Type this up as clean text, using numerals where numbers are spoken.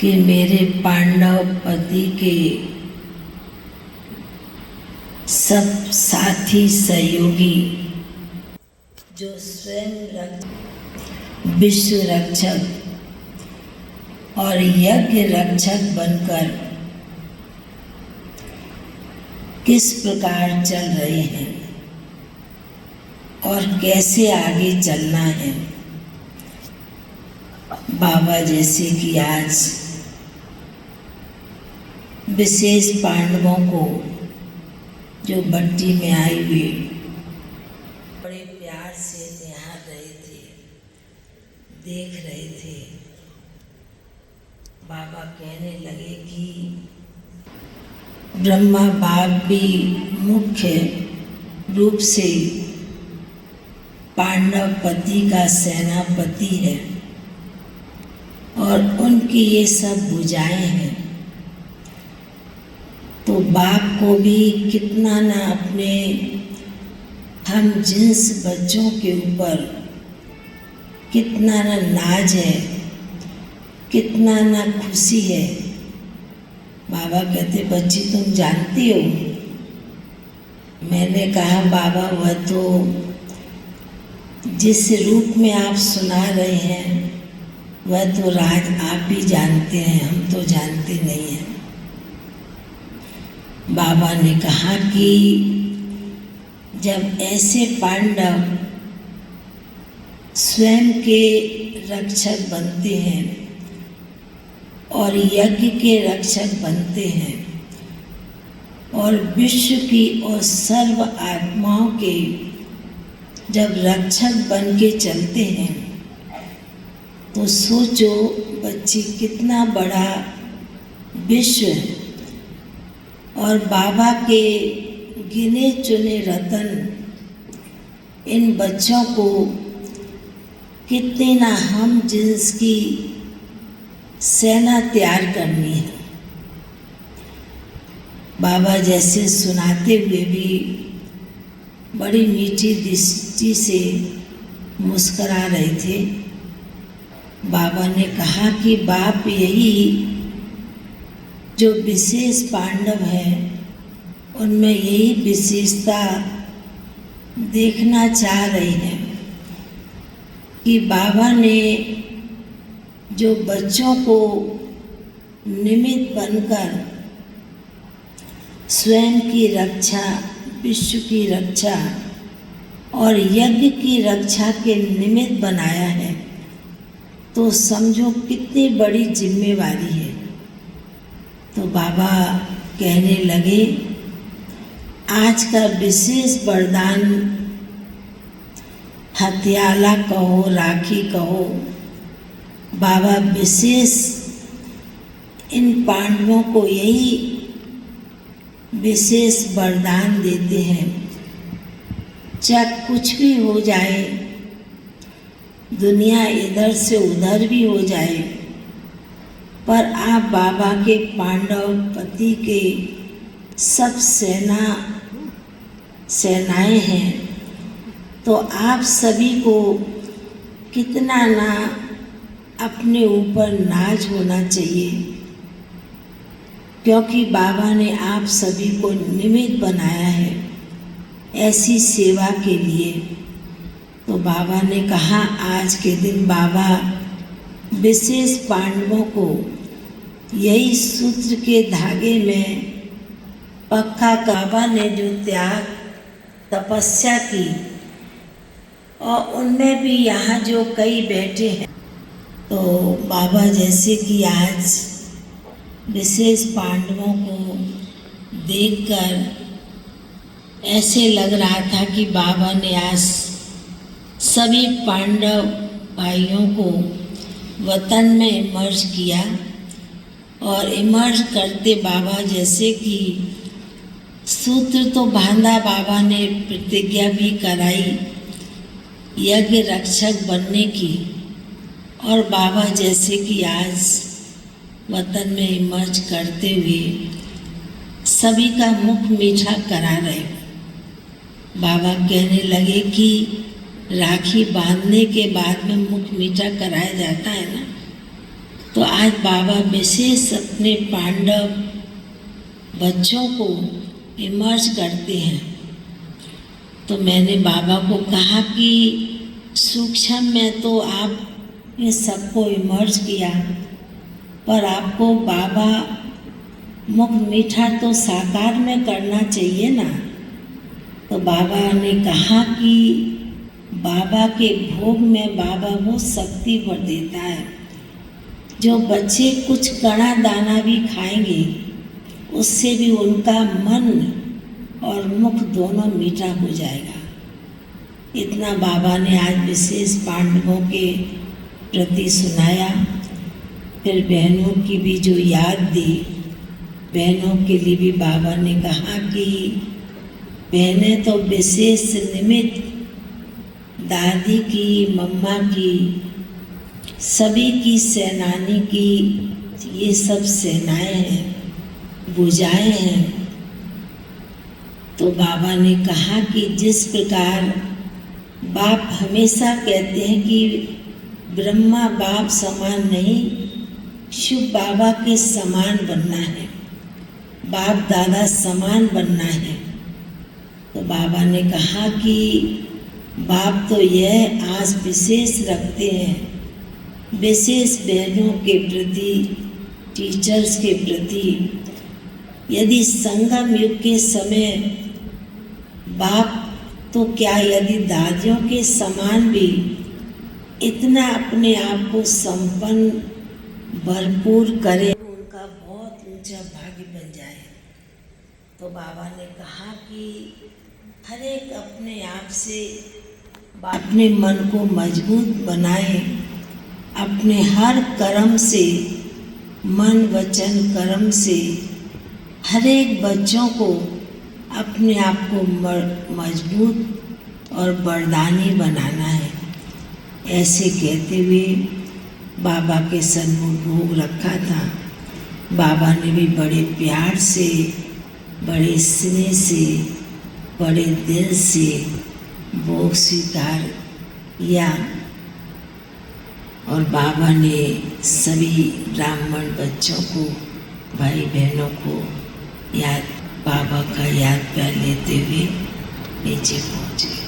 कि मेरे पांडव पति के सब साथी सहयोगी जो स्वयं विश्व रक्षक और यज्ञ रक्षक बनकर किस प्रकार चल रहे हैं और कैसे आगे चलना है। बाबा जैसे कि आज विशेष पांडवों को जो भट्टी में आई हुई बड़े प्यार से निहार रहे थे, देख रहे थे। बाबा कहने लगे कि ब्रह्मा बाप भी मुख्य रूप से पांडव पति का सेनापति है और उनकी ये सब भुजाएं हैं, तो बाप को भी कितना ना अपने हम जिन्स बच्चों के ऊपर कितना ना नाज है, कितना ना खुशी है। बाबा कहते बच्ची तुम जानती हो। मैंने कहा बाबा वह तो जिस रूप में आप सुना रहे हैं वह तो राज आप ही जानते हैं, हम तो जानते नहीं हैं। बाबा ने कहा कि जब ऐसे पांडव स्वयं के रक्षक बनते हैं और यज्ञ के रक्षक बनते हैं और विश्व की और सर्व आत्माओं के जब रक्षक बन के चलते हैं, तो सोचो बच्ची कितना बड़ा विश्व और बाबा के गिने चुने रतन इन बच्चों को कितनी ना हम जिसकी सेना तैयार करनी है। बाबा जैसे सुनाते हुए भी बड़ी मीठी दृष्टि से मुस्करा रहे थे। बाबा ने कहा कि बाप यही जो विशेष पांडव है उनमें यही विशेषता देखना चाह रहे हैं कि बाबा ने जो बच्चों को निमित्त बनकर स्वयं की रक्षा, विश्व की रक्षा और यज्ञ की रक्षा के निमित्त बनाया है, तो समझो कितनी बड़ी जिम्मेवारी है। तो बाबा कहने लगे आज का विशेष वरदान हथियाला कहो, राखी कहो, बाबा विशेष इन पांडवों को यही विशेष वरदान देते हैं। चाहे कुछ भी हो जाए, दुनिया इधर से उधर भी हो जाए, पर आप बाबा के पांडव पति के सब सेनाएं हैं, तो आप सभी को कितना ना अपने ऊपर नाज होना चाहिए, क्योंकि बाबा ने आप सभी को निमित्त बनाया है ऐसी सेवा के लिए। तो बाबा ने कहा आज के दिन बाबा विशेष पांडवों को यही सूत्र के धागे में पक्का। बाबा ने जो त्याग तपस्या की और उनमें भी यहाँ जो कई बैठे हैं, तो बाबा जैसे कि आज विशेष पांडवों को देखकर ऐसे लग रहा था कि बाबा ने आज सभी पांडव भाइयों को वतन में इमर्ज किया और इमर्ज करते बाबा जैसे कि सूत्र तो बांधा, बाबा ने प्रतिज्ञा भी कराई यज्ञ रक्षक बनने की, और बाबा जैसे कि आज वतन में इमर्ज करते हुए सभी का मुख मीठा करा रहे। बाबा कहने लगे कि राखी बांधने के बाद में मुख मीठा कराया जाता है ना, तो आज बाबा विशेष अपने पांडव बच्चों को इमर्ज करते हैं। तो मैंने बाबा को कहा कि सूक्ष्म में तो आपने सबको इमर्ज किया, पर आपको बाबा मुख मीठा तो साकार में करना चाहिए ना। तो बाबा ने कहा कि बाबा के भोग में बाबा वो शक्ति भर देता है, जो बच्चे कुछ कणा दाना भी खाएंगे उससे भी उनका मन और मुख दोनों मीठा हो जाएगा। इतना बाबा ने आज विशेष पांडवों के प्रति सुनाया। फिर बहनों की भी जो याद दी, बहनों के लिए भी बाबा ने कहा कि बहनें तो विशेष निमित्त दादी की, मम्मा की, सभी की, सेनानी की, ये सब सेनाएं हैं, बुझाएं हैं। तो बाबा ने कहा कि जिस प्रकार बाप हमेशा कहते हैं कि ब्रह्मा बाप समान नहीं, शिव बाबा के समान बनना है, बाप दादा समान बनना है। तो बाबा ने कहा कि बाप तो यह आस विशेष रखते हैं, विशेष बहनों के प्रति, टीचर्स के प्रति। यदि संगम युग के समय बाप तो क्या, यदि दादियों के समान भी इतना अपने आप को संपन्न भरपूर करे, उनका बहुत ऊंचा भाग्य बन जाए। तो बाबा ने कहा कि हर एक अपने आप से अपने मन को मजबूत बनाए, अपने हर कर्म से, मन वचन कर्म से हर एक बच्चों को अपने आप को मजबूत और वरदानी बनाना है। ऐसे कहते हुए बाबा के सन्मुख भोग रखा था। बाबा ने भी बड़े प्यार से, बड़े स्नेह से, बड़े दिल से भोग स्वीकार किया। और बाबा ने सभी ब्राह्मण बच्चों को, भाई बहनों को बाबा का याद प्यार लेते हुए नीचे पहुँचे।